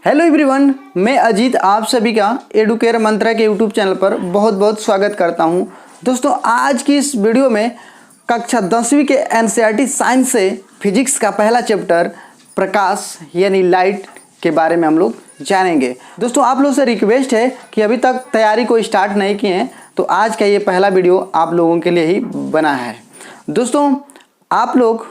Hello everyone, मैं अजीत आप सभी का एडुकेयर मंत्रा के यूट्यूब चैनल पर बहुत बहुत स्वागत करता हूं। दोस्तों, आज की इस वीडियो में कक्षा 10वीं के एनसीईआरटी साइंस से फिजिक्स का पहला चैप्टर प्रकाश यानी लाइट के बारे में हम लोग जानेंगे। दोस्तों, आप लोग से रिक्वेस्ट है कि अभी तक तैयारी को स्टार्ट नहीं किए हैं तो आज का ये पहला वीडियो आप लोगों के लिए ही बना है। दोस्तों, आप लोग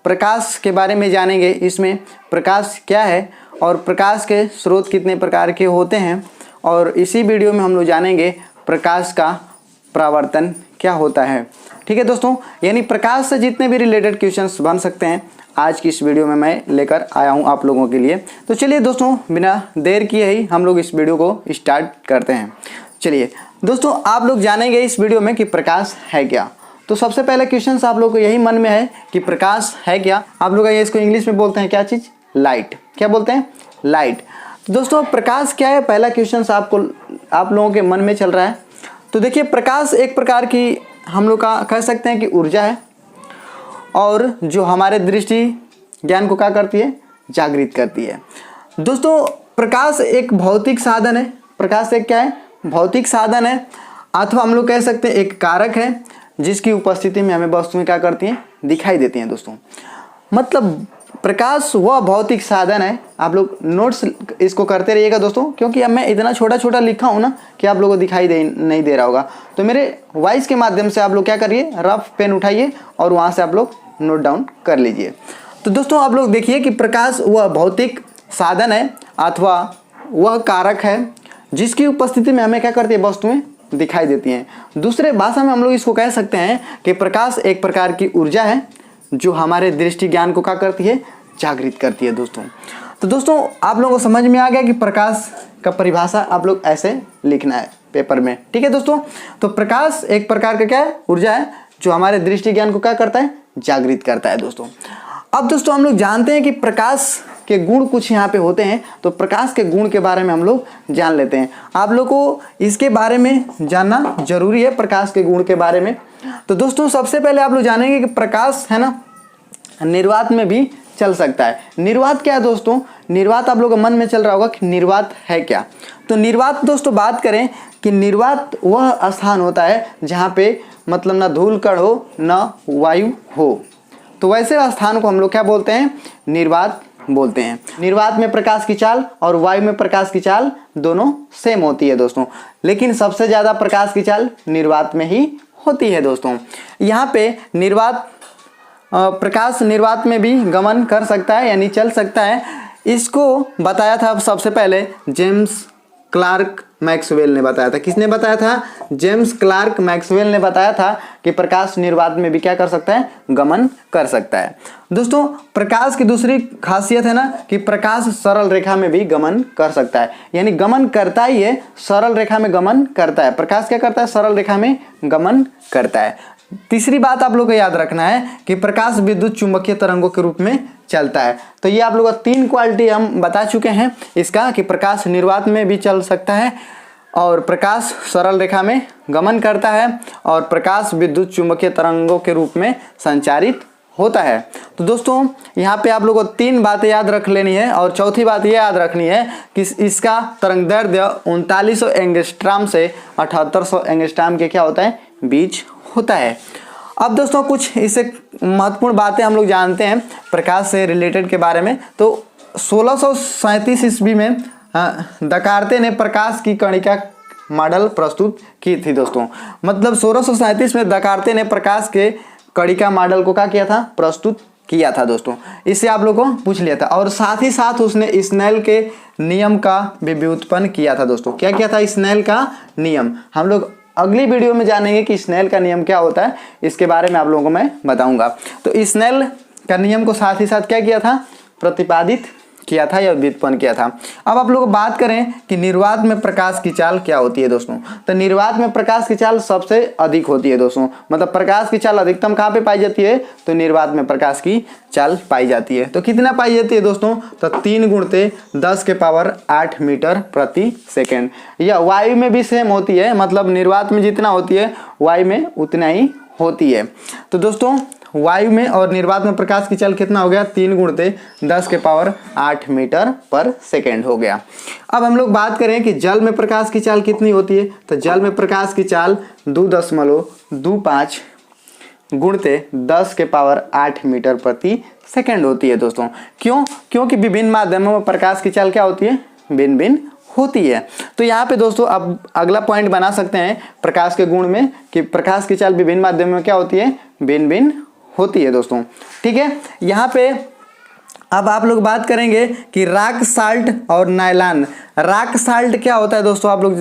प्रकाश के बारे में जानेंगे, इसमें प्रकाश क्या है और प्रकाश के स्रोत कितने प्रकार के होते हैं, और इसी वीडियो में हम लोग जानेंगे प्रकाश का परावर्तन क्या होता है। ठीक है दोस्तों, यानी प्रकाश से जितने भी रिलेटेड क्वेश्चंस बन सकते हैं आज की इस वीडियो में मैं लेकर आया हूं आप लोगों के लिए। तो चलिए दोस्तों, बिना देर किए ही हम लोग इस वीडियो को स्टार्ट करते हैं। चलिए दोस्तों, आप लोग जानेंगे इस वीडियो में कि प्रकाश है क्या। तो सबसे पहले क्वेश्चन आप लोग को यही मन में है कि प्रकाश है क्या। आप लोग इसको इंग्लिश में बोलते हैं क्या चीज़? लाइट। क्या बोलते हैं? लाइट। तो दोस्तों, प्रकाश क्या है, पहला क्वेश्चन आप लोगों के मन में चल रहा है। तो देखिए, प्रकाश एक प्रकार की हम लोग का कह सकते हैं कि ऊर्जा है, और जो हमारे दृष्टि ज्ञान को क्या करती है? जागृत करती है। दोस्तों, प्रकाश एक भौतिक साधन है। प्रकाश एक क्या है? भौतिक साधन है, अथवा हम लोग कह सकते हैं एक कारक है जिसकी उपस्थिति में हमें वस्तुएं क्या करती हैं? दिखाई देती हैं। दोस्तों, मतलब प्रकाश वह भौतिक साधन है। आप लोग नोट्स इसको करते रहिएगा दोस्तों, क्योंकि अब मैं इतना छोटा छोटा लिखा हूँ ना कि आप लोगों को दिखाई नहीं दे रहा होगा। तो मेरे वॉइस के माध्यम से आप लोग क्या करिए, रफ पेन उठाइए और वहाँ से आप लोग नोट डाउन कर लीजिए। तो दोस्तों, आप लोग देखिए कि प्रकाश वह भौतिक साधन है अथवा वह कारक है जिसकी उपस्थिति में हमें क्या करती है? वस्तुएं दिखाई देती हैं। दूसरे भाषा में हम लोग इसको कह सकते हैं कि प्रकाश एक प्रकार की ऊर्जा है जो हमारे दृष्टि ज्ञान को क्या करती है? जागृत करती है। दोस्तों, तो दोस्तों, आप लोगों को समझ में आ गया कि प्रकाश का परिभाषा आप लोग ऐसे लिखना है पेपर में। ठीक है दोस्तों, तो प्रकाश एक प्रकार का क्या है? ऊर्जा है जो हमारे दृष्टि ज्ञान को क्या करता है? जागृत करता है। दोस्तों, अब दोस्तों हम लोग जानते हैं कि प्रकाश के गुण कुछ यहाँ पे होते हैं। तो प्रकाश के गुण के बारे में हम लोग जान लेते हैं। आप लोग को इसके बारे में जानना जरूरी है, प्रकाश के गुण के बारे में। तो दोस्तों, सबसे पहले आप लोग जानेंगे कि प्रकाश है ना, निर्वात में भी चल सकता है। निर्वात क्या है दोस्तों? निर्वात आप लोगों के मन में चल रहा होगा कि निर्वात है क्या। तो निर्वात दोस्तों बात करें कि निर्वात वह स्थान होता है जहाँ पे मतलब ना धूल कण हो ना वायु हो। तो वैसे स्थान को हम लोग क्या बोलते हैं? निर्वात बोलते हैं। निर्वात में प्रकाश की चाल और वायु में प्रकाश की चाल दोनों सेम होती है दोस्तों, लेकिन सबसे ज्यादा प्रकाश की चाल निर्वात में ही होती है। दोस्तों, यहाँ पे निर्वात प्रकाश निर्वात में भी गमन कर सकता है यानी चल सकता है। इसको बताया था सबसे पहले जेम्स क्लार्क मैक्सवेल ने बताया था। किसने बताया था? जेम्स क्लार्क मैक्सवेल ने बताया था कि प्रकाश निर्वात में भी क्या कर सकता है? गमन कर सकता है। दोस्तों, प्रकाश की दूसरी खासियत है ना कि प्रकाश सरल रेखा में भी गमन कर सकता है, यानी गमन करता ही है, सरल रेखा में गमन करता है। प्रकाश क्या करता है? सरल रेखा में गमन करता है। तीसरी बात आप लोग को याद रखना है कि प्रकाश विद्युत चुंबकीय तरंगों के रूप में चलता है। तो ये आप लोग का 3 क्वालिटी हम बता चुके हैं इसका, कि प्रकाश निर्वात में भी चल सकता है, और प्रकाश सरल रेखा में गमन करता है, और प्रकाश विद्युत चुंबकीय तरंगों के रूप में संचारित होता है। तो दोस्तों, यहाँ पे आप लोगों को 3 बातें याद रख लेनी है, और चौथी बात ये याद रखनी है कि इसका तरंग दैर्ध्य 3900 एंगस्ट्रॉम से 7800 एंगस्ट्रॉम के क्या होता है? बीच होता है। अब दोस्तों, कुछ इससे महत्वपूर्ण बातें हम लोग जानते हैं प्रकाश से रिलेटेड के बारे में। तो 1637 ईस्वी में दकार्ते ने प्रकाश की कणिका मॉडल प्रस्तुत की थी। दोस्तों, मतलब 1637 में दकार्ते ने प्रकाश के कणिका मॉडल को क्या किया था? प्रस्तुत किया था। दोस्तों, इससे आप लोगों को पूछ लिया था, और साथ ही साथ उसने स्नेल के नियम का भी व्युत्पन्न किया था। दोस्तों, क्या किया था? स्नेल का नियम। हम लोग अगली वीडियो में जानेंगे कि स्नेल का नियम क्या होता है, इसके बारे में आप लोगों को मैं बताऊंगा। तो स्नेल का नियम को साथ ही साथ क्या किया था? प्रतिपादित किया था या व्युत्पन्न किया था। अब आप लोग बात करें कि निर्वात में प्रकाश की चाल क्या होती है दोस्तों। तो निर्वात में प्रकाश की चाल सबसे अधिक होती है दोस्तों, मतलब प्रकाश की चाल अधिकतम कहाँ पे पाई जाती है? तो निर्वात में प्रकाश की चाल पाई जाती है। तो कितना पाई जाती है दोस्तों? तो 3 गुणित 10 के पावर 8 मीटर प्रति सेकेंड। यह वायु में भी सेम होती है, मतलब निर्वात में जितना होती है वायु में उतना ही होती है। तो दोस्तों, वायु में और निर्वात में प्रकाश की चाल कितना हो गया, 3 × 10⁸ मीटर पर सेकेंड हो गया। अब हम लोग बात करें कि जल में प्रकाश की चाल कितनी होती है, तो जल में प्रकाश की चाल 2.25 × 10⁸ मीटर प्रति सेकेंड होती है दोस्तों। क्यों? क्योंकि विभिन्न माध्यमों में प्रकाश की चाल क्या होती है, भिन्न भिन्न होती है। तो यहाँ पे दोस्तों अब अगला पॉइंट बना सकते हैं प्रकाश के गुण में कि प्रकाश की चाल विभिन्न माध्यमों में क्या होती है, भिन्न भिन्न होती है दोस्तों। ठीक है, यहाँ पे अब आप लोग बात करेंगे कि रॉक साल्ट और नायलॉन। रॉक साल्ट क्या होता है दोस्तों, आप लोग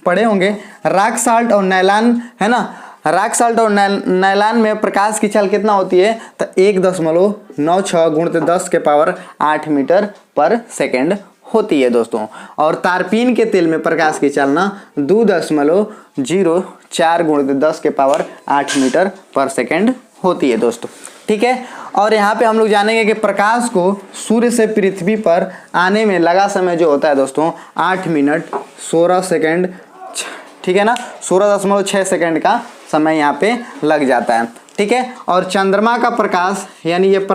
पढ़े होंगे। रॉक साल्ट और नायलॉन है ना, रॉक साल्ट और नायलॉन में प्रकाश की चाल कितना होती है, तो 1.96 × 10⁸ मीटर पर सेकेंड होती है दोस्तों। और तारपीन के तेल में प्रकाश की चाल ना 2.04 × 10⁸ मीटर पर सेकेंड होती है दोस्तों। ठीक है, और यहाँ पे हम लोग जानेंगे कि प्रकाश को सूर्य से पृथ्वी पर आने में लगा समय जो होता है दोस्तों 8 मिनट 16 सेकेंड, ठीक है ना, 16.6 सेकेंड का समय यहाँ पे लग जाता है। ठीक है, और चंद्रमा का प्रकाश यानी ये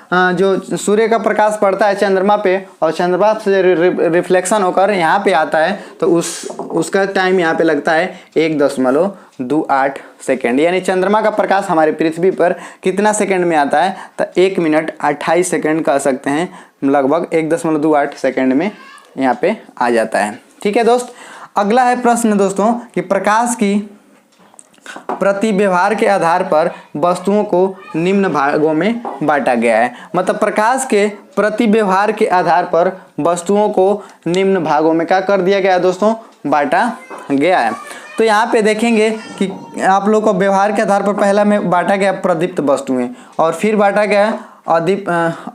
जो सूर्य का प्रकाश पड़ता है चंद्रमा पे और चंद्रमा से रिफ्लेक्शन होकर यहाँ पे आता है, तो उसका टाइम यहाँ पे लगता है 1.28 सेकेंड। यानी चंद्रमा का प्रकाश हमारे पृथ्वी पर कितना सेकेंड में आता है, तो 1 मिनट 28 सेकेंड कह सकते हैं, लगभग 1.28 सेकेंड में यहाँ पे आ जाता है। ठीक है दोस्त, अगला है प्रश्न दोस्तों कि प्रकाश की प्रति व्यवहार के आधार पर वस्तुओं को निम्न भागों में बांटा गया है। मतलब प्रकाश के प्रति व्यवहार के आधार पर वस्तुओं को निम्न भागों में क्या कर दिया गया है दोस्तों, बांटा गया है। तो यहाँ पे देखेंगे कि आप लोग को व्यवहार के आधार पर पहला में बांटा गया प्रदीप्त वस्तुएं, और फिर बांटा गया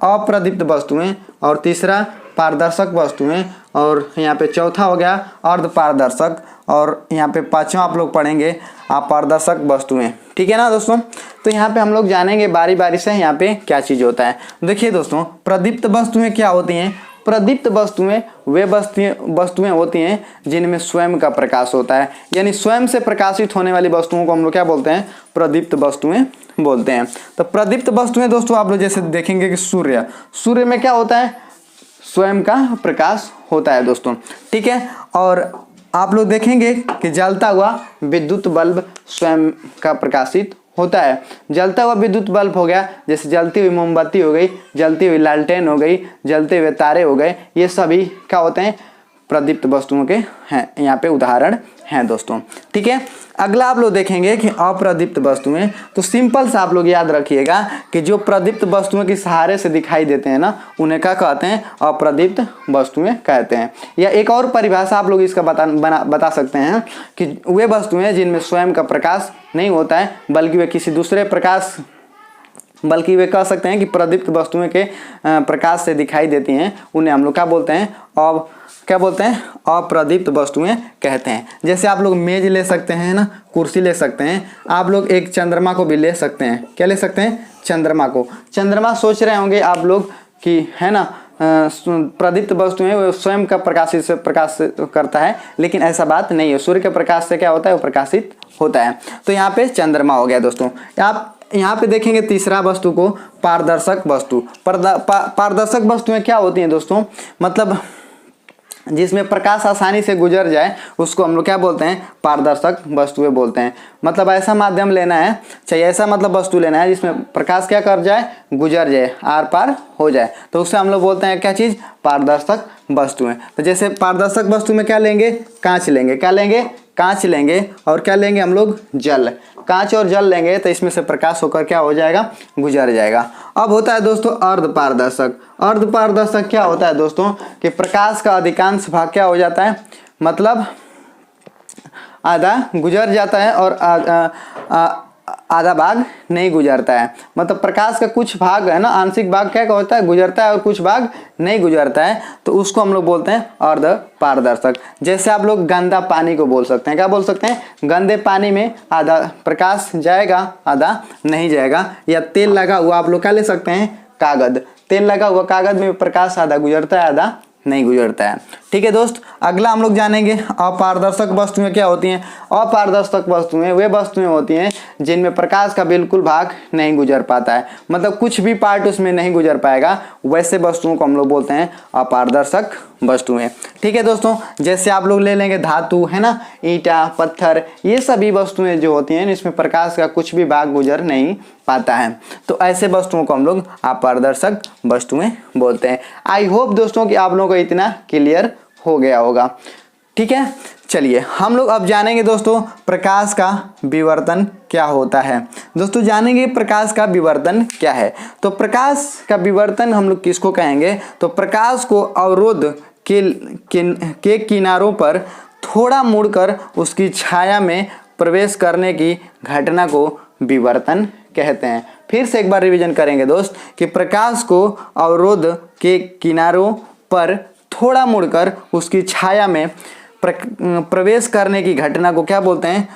अप्रदीप्त वस्तुएं, और तीसरा पारदर्शक वस्तुएं, और यहाँ पे चौथा हो गया अर्ध पारदर्शक, और यहाँ पे पांचवा आप लोग पढ़ेंगे अपारदर्शक वस्तुएं। ठीक है ना दोस्तों, तो यहाँ पे हम लोग जानेंगे बारी बारी से यहाँ पे क्या चीज़ होता है। देखिए दोस्तों, प्रदीप्त वस्तुएं क्या होती हैं। प्रदीप्त वस्तुएं वे वस्तुएं होती हैं जिनमें स्वयं का प्रकाश होता है, यानी स्वयं से प्रकाशित होने वाली वस्तुओं को हम लोग क्या बोलते हैं, प्रदीप्त वस्तुएं बोलते हैं। तो प्रदीप्त वस्तुएं दोस्तों आप लोग जैसे देखेंगे कि सूर्य में क्या होता है, स्वयं का प्रकाश होता है दोस्तों। ठीक है, और आप लोग देखेंगे कि जलता हुआ विद्युत बल्ब स्वयं का प्रकाशित होता है। जलता हुआ विद्युत बल्ब हो गया, जैसे जलती हुई मोमबत्ती हो गई, जलती हुई लालटेन हो गई, जलते हुए तारे हो गए, ये सभी क्या होते हैं, प्रदीप्त वस्तुओं के हैं, यहाँ पे उदाहरण हैं दोस्तों। ठीक है, अगला आप लोग देखेंगे कि अप्रदीप्त वस्तुएं। तो सिंपल सा आप लोग याद रखिएगा कि जो प्रदीप्त वस्तुएं के सहारे से दिखाई देते हैं ना, उन्हें क्या कहते हैं, अप्रदीप्त वस्तुएं कहते हैं। या एक और परिभाषा आप लोग इसका बता सकते हैं कि वे वस्तुएं जिनमें स्वयं का प्रकाश नहीं होता है, बल्कि वे किसी दूसरे प्रकाश, बल्कि वे कह सकते हैं कि प्रदीप्त वस्तुएं के प्रकाश से दिखाई देती हैं, उन्हें हम लोग क्या बोलते हैं, अप्रदीप्त वस्तुएं कहते हैं। जैसे आप लोग मेज ले सकते हैं ना, कुर्सी ले सकते हैं, आप लोग एक चंद्रमा को भी ले सकते हैं। क्या ले सकते हैं, चंद्रमा को। चंद्रमा सोच रहे होंगे आप लोग कि है ना प्रदीप्त वस्तुएं स्वयं का प्रकाश करता है, लेकिन ऐसा बात नहीं है। सूर्य के प्रकाश से क्या होता है, वो प्रकाशित होता है। तो यहाँ पे चंद्रमा हो गया दोस्तों। आप यहाँ पे देखेंगे तीसरा वस्तु को पारदर्शक वस्तु। पारदर्शक वस्तुएं क्या होती हैं दोस्तों, मतलब जिसमें प्रकाश आसानी से गुजर जाए, उसको हम लोग क्या बोलते हैं, पारदर्शक वस्तुएं बोलते हैं। मतलब ऐसा माध्यम लेना है, चाहिए ऐसा मतलब वस्तु लेना है जिसमें प्रकाश क्या कर जाए, गुजर जाए, आर पार हो जाए, तो उससे हम लोग बोलते हैं क्या चीज़, पारदर्शक वस्तुएं। तो जैसे पारदर्शक वस्तु में क्या लेंगे, कांच लेंगे, क्या लेंगे, कांच लेंगे, और क्या लेंगे हम लोग, जल। कांच और जल लेंगे तो इसमें से प्रकाश होकर क्या हो जाएगा, गुजर जाएगा। अब होता है दोस्तों अर्धपारदर्शक। अर्धपारदर्शक क्या होता है दोस्तों, कि प्रकाश का अधिकांश भाग क्या हो जाता है, मतलब आधा गुजर जाता है और आधा भाग नहीं गुजरता है। मतलब प्रकाश का कुछ भाग है ना, आंशिक भाग क्या होता है, गुजरता है, और कुछ भाग नहीं गुजरता है, तो उसको हम लोग बोलते हैं अर्धपारदर्शक। जैसे आप लोग गंदा पानी को बोल सकते हैं, क्या बोल सकते हैं, गंदे पानी में आधा प्रकाश जाएगा, आधा नहीं जाएगा। या तेल लगा हुआ आप लोग क्या ले सकते हैं, कागज। तेल लगा हुआ कागज में प्रकाश आधा गुजरता है, आधा नहीं गुजरता है। ठीक है दोस्त, अगला हम लोग जानेंगे अपारदर्शक वस्तुएं क्या होती हैं। अपारदर्शक वस्तुएं वे वस्तुएं होती हैं जिनमें प्रकाश का बिल्कुल भाग नहीं गुजर पाता है, मतलब कुछ भी पार्ट उसमें नहीं गुजर पाएगा, वैसे वस्तुओं को हम लोग बोलते हैं अपारदर्शक वस्तुएं। ठीक है दोस्तों, जैसे आप लोग ले लेंगे धातु है ना, ईंटा, पत्थर, ये सभी वस्तुएं जो होती हैं इसमें प्रकाश का कुछ भी भाग गुजर नहीं पाता है, तो ऐसे वस्तुओं को हम लोग अपारदर्शक वस्तुएं बोलते हैं। आई होप दोस्तों कि आप लोगों को इतना क्लियर हो गया होगा। ठीक है, चलिए हम लोग अब जानेंगे दोस्तों प्रकाश का विवर्तन क्या होता है। दोस्तों जानेंगे प्रकाश का विवर्तन क्या है। तो प्रकाश का विवर्तन हम लोग किसको कहेंगे, तो प्रकाश को अवरोध के किनारों पर थोड़ा मुड़कर उसकी छाया में प्रवेश करने की घटना को विवर्तन कहते हैं। फिर से एक बार रिवीजन करेंगे दोस्त कि प्रकाश को अवरोध के किनारों पर थोड़ा मुड़कर उसकी छाया में प्रवेश करने की घटना को क्या बोलते हैं,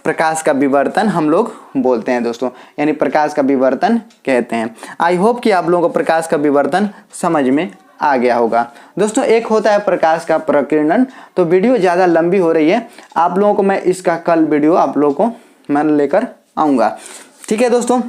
प्रकाश का विवर्तन हम लोग बोलते हैं दोस्तों, यानी प्रकाश का विवर्तन कहते हैं। आई होप कि आप लोगों को प्रकाश का विवर्तन समझ में आ गया होगा। दोस्तों एक होता है प्रकाश का प्रकीर्णन, तो वीडियो ज़्यादा लंबी हो रही है, आप लोगों को मैं इसका कल वीडियो आप लोगों को मैं लेकर आऊँगा। ठीक है दोस्तों,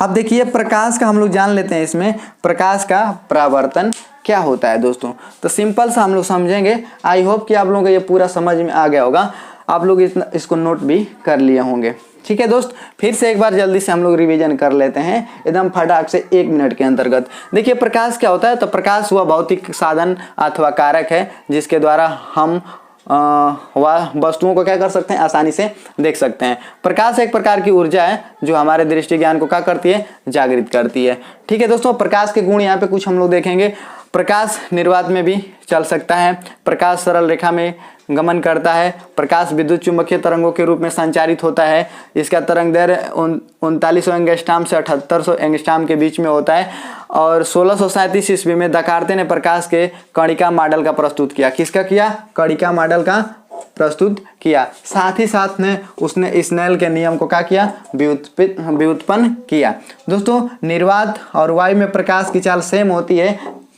अब देखिए प्रकाश का हम लोग जान लेते हैं, इसमें प्रकाश का परावर्तन क्या होता है दोस्तों। तो सिंपल सा हम लोग समझेंगे। आई होप कि आप लोगों को ये पूरा समझ में आ गया होगा, आप लोग इसको नोट भी कर लिए होंगे। ठीक है दोस्त, फिर से एक बार जल्दी से हम लोग रिवीजन कर लेते हैं एकदम फटाक से 1 मिनट के अंतर्गत। देखिए प्रकाश क्या होता है, तो प्रकाश वह भौतिक साधन अथवा कारक है जिसके द्वारा हम वह वस्तुओं को क्या कर सकते हैं, आसानी से देख सकते हैं। प्रकाश एक प्रकार की ऊर्जा है जो हमारे दृष्टि ज्ञान को क्या करती है, जागृत करती है। ठीक है दोस्तों, प्रकाश के गुण यहाँ पे कुछ हम लोग देखेंगे। प्रकाश निर्वात में भी चल सकता है, प्रकाश सरल रेखा में गमन करता है, प्रकाश विद्युत चुंबकीय तरंगों के रूप में संचारित होता है, इसका तरंग दैर्घ्य 3900 एंगस्ट्रॉम से 7800 एंगस्ट्रॉम के बीच में होता है, और 1637 ईस्वी में दकार्ते ने प्रकाश के कणिका मॉडल का प्रस्तुत किया। किसका किया, कणिका मॉडल का प्रस्तुत किया। साथ ही साथ में उसने स्नेल के नियम को क्या किया, व्युत्पन्न किया। दोस्तों निर्वात और वायु में प्रकाश की चाल सेम होती है,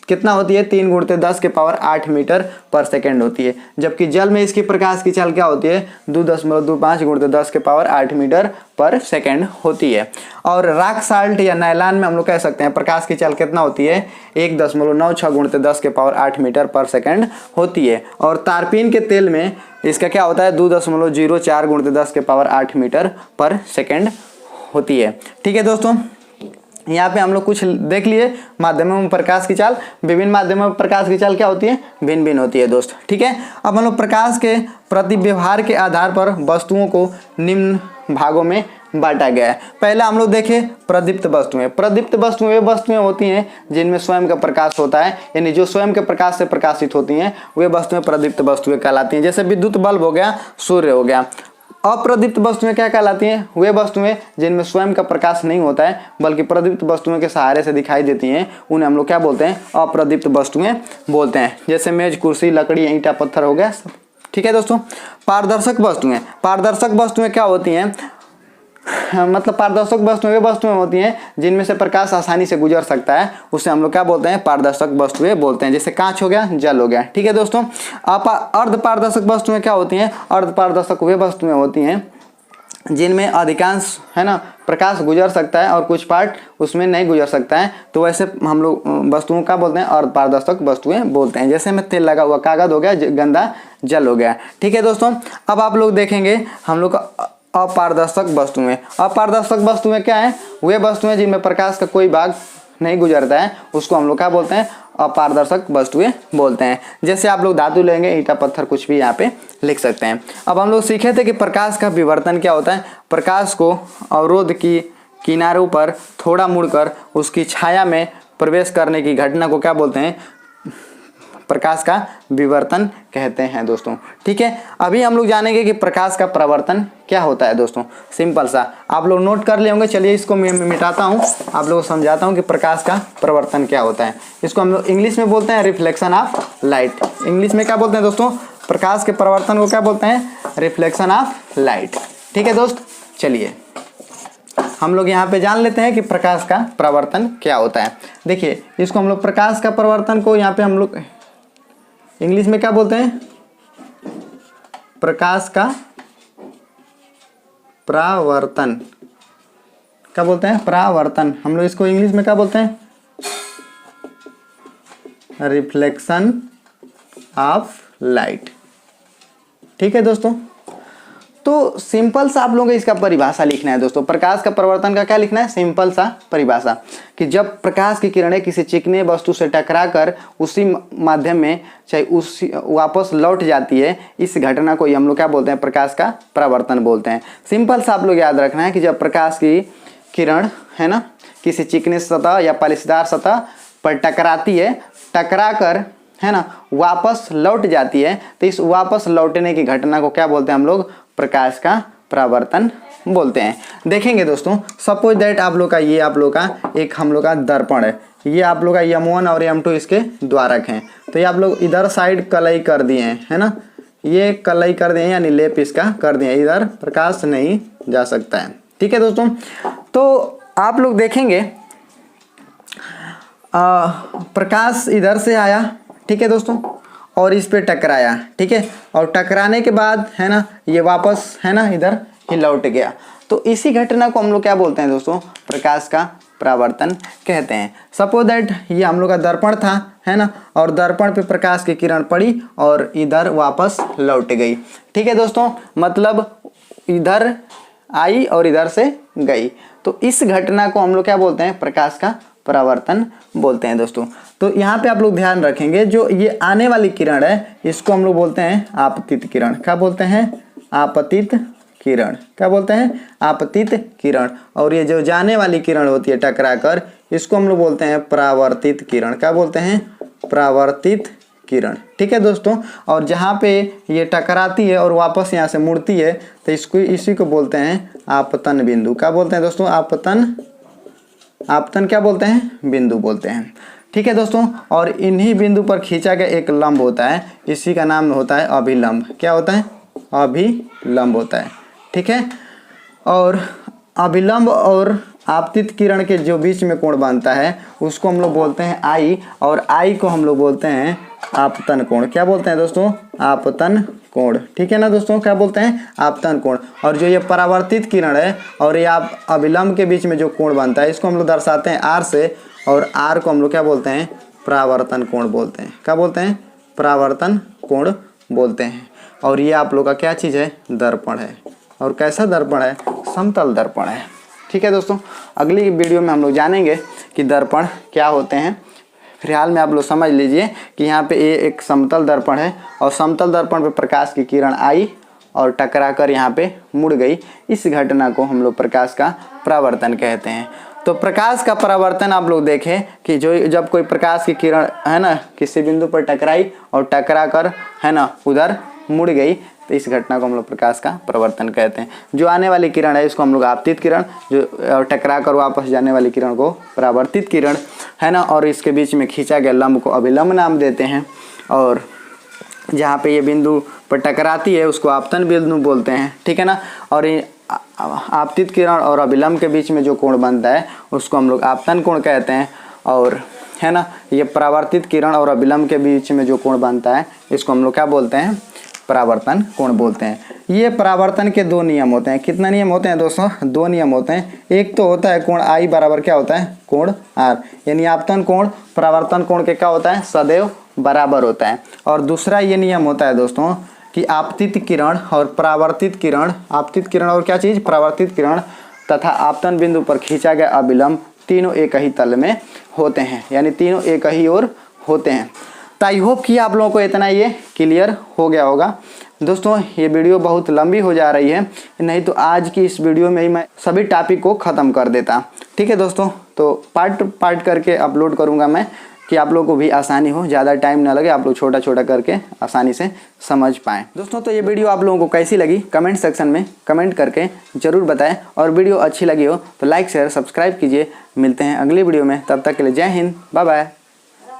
कितना होती है, 3 × 10⁸ मीटर पर सेकेंड होती है, जबकि जल में इसकी प्रकाश की चाल क्या होती है, 2.25 × 10⁸ मीटर पर सेकेंड होती है। और रॉक साल्ट या नायलॉन में हम लोग कह सकते हैं प्रकाश की चाल कितना होती है, 1.96 × 10⁸ मीटर पर सेकेंड होती है। और तारपीन के तेल में इसका क्या होता है, 2.04 × 10⁸ मीटर पर सेकेंड होती है। ठीक है दोस्तों, यहाँ पे हम लोग कुछ देख लिए माध्यमों में प्रकाश की चाल, विभिन्न माध्यमों में प्रकाश की चाल क्या होती है, भिन्न भिन्न होती है दोस्त। ठीक है, अब हम लोग प्रकाश के प्रति व्यवहार के आधार पर वस्तुओं को निम्न भागों में बांटा गया है। पहला हम लोग देखें प्रदीप्त वस्तुएं। प्रदीप्त वस्तुएं वे वस्तुएं होती हैं जिनमें स्वयं का प्रकाश होता है, यानी जो स्वयं के प्रकाश से प्रकाशित होती हैं वे वस्तुएं प्रदीप्त वस्तुएं कहलाती हैं। जैसे विद्युत बल्ब हो गया, सूर्य हो गया। अप्रदीप्त वस्तुएं क्या कहलाती हैं, वे वस्तुएं जिनमें स्वयं का प्रकाश नहीं होता है बल्कि प्रदीप्त वस्तुओं के सहारे से दिखाई देती हैं, उन्हें हम लोग क्या बोलते हैं, अप्रदीप्त वस्तुएं बोलते हैं। जैसे मेज, कुर्सी, लकड़ी, ईंटा, पत्थर हो गया सब। ठीक है दोस्तों, पारदर्शक वस्तुएं। पारदर्शक वस्तुएं क्या होती हैं, मतलब पारदर्शक वस्तुएं वे वस्तुएं होती हैं जिनमें से प्रकाश आसानी से गुजर सकता है, उसे हम लोग क्या बोलते हैं, पारदर्शक वस्तुएं बोलते हैं। जैसे कांच हो गया, जल हो गया। ठीक है दोस्तों, अर्ध पारदर्शक वस्तुएं क्या होती हैं, अर्ध पारदर्शक वे वस्तुएं होती हैं जिनमें अधिकांश है ना प्रकाश गुजर सकता है और कुछ पार्ट उसमें नहीं गुजर सकता है, तो वैसे हम लोग वस्तुओं का बोलते हैं अर्ध पारदर्शक वस्तुएं बोलते हैं। जैसे में तेल लगा हुआ कागज हो गया, गंदा जल हो गया। ठीक है दोस्तों, अब आप लोग देखेंगे हम लोग अपारदर्शक वस्तुएं। अपारदर्शक वस्तुएं क्या है, वे वस्तुएं जिनमें प्रकाश का कोई भाग नहीं गुजरता है, उसको हम लोग क्या बोलते हैं, अपारदर्शक वस्तुएं बोलते हैं। जैसे आप लोग धातु लेंगे, ईंटा, पत्थर, कुछ भी यहाँ पे लिख सकते हैं। अब हम लोग सीखे थे कि प्रकाश का विवर्तन क्या होता है। प्रकाश को अवरोध की किनारों पर थोड़ा मुड़कर उसकी छाया में प्रवेश करने की घटना को क्या बोलते हैं, प्रकाश का विवर्तन कहते हैं दोस्तों। ठीक है, अभी हम लोग जानेंगे कि प्रकाश का प्रवर्तन क्या होता है दोस्तों। सिंपल सा आप लोग नोट कर लिए होंगे। चलिए इसको मैं मिटाता हूँ, आप लोगों को समझाता हूँ कि प्रकाश का प्रवर्तन क्या होता है। इसको हम लोग इंग्लिश में बोलते हैं रिफ्लेक्शन ऑफ लाइट। इंग्लिश में क्या बोलते हैं दोस्तों, प्रकाश के प्रवर्तन को क्या बोलते हैं, रिफ्लेक्शन ऑफ लाइट। ठीक है दोस्त, चलिए हम लोग यहाँ पे जान लेते हैं कि प्रकाश का परावर्तन क्या होता है। देखिए इसको हम लोग प्रकाश का परावर्तन को यहाँ पे हम लोग इंग्लिश में क्या बोलते हैं, प्रकाश का परावर्तन। क्या बोलते हैं, परावर्तन। हम लोग इसको इंग्लिश में क्या बोलते हैं, रिफ्लेक्शन ऑफ लाइट। ठीक है दोस्तों, तो सिंपल सा आप लोगों को इसका परिभाषा लिखना है दोस्तों। प्रकाश का परावर्तन का क्या लिखना है, सिंपल सा परिभाषा कि जब प्रकाश की किरणें किसी चिकने वस्तु से टकराकर उसी माध्यम में चाहे उसी वापस लौट जाती है, इस घटना को हम लोग क्या बोलते हैं, प्रकाश का परावर्तन बोलते हैं। सिंपल सा आप लोग याद रखना है कि जब प्रकाश की किरण है ना किसी चिकने सतह या पालिशदार सतह पर टकराती है, टकरा कर है ना वापस लौट जाती है, तो इस वापस लौटने की घटना को क्या बोलते हैं हम लोग, प्रकाश का परावर्तन बोलते हैं। देखेंगे दोस्तों, सपोज दैट आप लोग का ये आप लोग का एक हम लोग का दर्पण है, ये आप लोग का M1 और M2 इसके द्वारक हैं। तो ये आप लोग इधर साइड कलई कर दिए हैं, है ना, ये कलई कर दिए यानी लेप इसका कर दिए, इधर प्रकाश नहीं जा सकता है। ठीक है दोस्तों, तो आप लोग देखेंगे प्रकाश इधर से आया, ठीक है दोस्तों, और इस पे टकराया, ठीक है, और टकराने के बाद है ना ये वापस है ना इधर ही लौट गया। तो इसी घटना को हम लोग क्या बोलते हैं दोस्तों, प्रकाश का परावर्तन कहते हैं। सपोज दैट ये हम लोग का दर्पण था, है ना, और दर्पण पे प्रकाश की किरण पड़ी और इधर वापस लौट गई। ठीक है दोस्तों, मतलब इधर आई और इधर से गई, तो इस घटना को हम लोग क्या बोलते हैं, प्रकाश का परावर्तन बोलते हैं दोस्तों। तो यहाँ पे आप लोग ध्यान रखेंगे, जो ये आने वाली किरण है इसको हम लोग बोलते हैं आपतित किरण। क्या बोलते हैं, आपतित किरण। क्या बोलते हैं, आपतित किरण। और ये जो जाने वाली किरण होती है टकराकर, इसको हम लोग बोलते हैं परावर्तित किरण। क्या बोलते हैं, परावर्तित किरण। ठीक है दोस्तों, और जहाँ पे ये टकराती है और वापस यहाँ से मुड़ती है, तो इसको इसी को बोलते हैं आपतन बिंदु। क्या बोलते हैं दोस्तों, आपतन। आपतन क्या बोलते हैं, बिंदु बोलते हैं। ठीक है दोस्तों, और इन्हीं बिंदु पर खींचा गया एक लंब होता है, इसी का नाम होता है अभिलंब। क्या होता है, अभिलंब होता है। ठीक है, और अभिलंब और आपतित किरण के जो बीच में कोण बनता है उसको हम लोग बोलते हैं आई, और आई को हम लोग बोलते हैं आपतन कोण। क्या बोलते हैं दोस्तों, आपतन कोण। ठीक है ना दोस्तों, क्या बोलते हैं, आपतन कोण। और जो ये परावर्तित किरण है और ये आप अभिलंब के बीच में जो कोण बनता है इसको हम लोग दर्शाते हैं आर से, और आर को हम लोग क्या बोलते हैं, परावर्तन कोण बोलते हैं। क्या बोलते हैं, परावर्तन कोण बोलते हैं। और ये आप लोग का क्या चीज़ है, दर्पण है। और कैसा दर्पण है, समतल दर्पण है। ठीक है दोस्तों, अगली वीडियो में हम लोग जानेंगे कि दर्पण क्या होते हैं। फिलहाल में आप लोग समझ लीजिए कि यहाँ पे ये एक समतल दर्पण है, और समतल दर्पण पे प्रकाश की किरण आई और टकराकर यहाँ पे मुड़ गई। इस घटना को हम लोग प्रकाश का परावर्तन कहते हैं। तो प्रकाश का परावर्तन आप लोग देखें कि जो जब कोई प्रकाश की किरण है ना किसी बिंदु पर टकराई और टकराकर है ना उधर मुड़ गई, तो इस घटना को हम लोग प्रकाश का परावर्तन कहते हैं। जो आने वाली किरण है इसको हम लोग आपतित किरण, जो टकरा कर वापस जाने वाली किरण को परावर्तित किरण है ना, और इसके बीच में खींचा गया लंब को अभिलंब नाम देते हैं। और जहाँ पे ये बिंदु पर टकराती है उसको आपतन बिंदु बोलते हैं। ठीक है ना, और ये आपतित किरण और अभिलंब के बीच में जो कोण बनता है उसको हम लोग आपतन कोण कहते हैं। और है ना, ये परावर्तित किरण और अभिलंब के बीच में जो कोण बनता है इसको हम लोग क्या बोलते हैं, परावर्तन कोण बोलते हैं। ये परावर्तन के दो नियम होते हैं। कितना नियम होते हैं दोस्तों, दो नियम होते हैं। एक तो होता है कोण आई बराबर क्या होता है, कोण आर, यानी आपतन कोण परावर्तन कोण के क्या होता है, सदैव बराबर होता है। और दूसरा ये नियम होता है दोस्तों कि आपतित किरण और परावर्तित किरण, आपतित किरण और क्या चीज़, परावर्तित किरण तथा आपतन बिंदु पर खींचा गया अभिलंब तीनों एक ही तल में होते हैं, यानी तीनों एक ही ओर होते हैं। तो आई होप कि आप लोगों को इतना ये क्लियर हो गया होगा। दोस्तों ये वीडियो बहुत लंबी हो जा रही है, नहीं तो आज की इस वीडियो में ही मैं सभी टॉपिक को ख़त्म कर देता। ठीक है दोस्तों, तो पार्ट पार्ट करके अपलोड करूँगा मैं कि आप लोगों को भी आसानी हो, ज़्यादा टाइम ना लगे, आप लोग छोटा छोटा करके आसानी से समझ पाएँ। दोस्तों तो ये वीडियो आप लोगों को कैसी लगी कमेंट सेक्शन में कमेंट करके ज़रूर बताएं, और वीडियो अच्छी लगी हो तो लाइक शेयर सब्सक्राइब कीजिए। मिलते हैं अगली वीडियो में, तब तक के लिए जय हिंद, बाय बाय।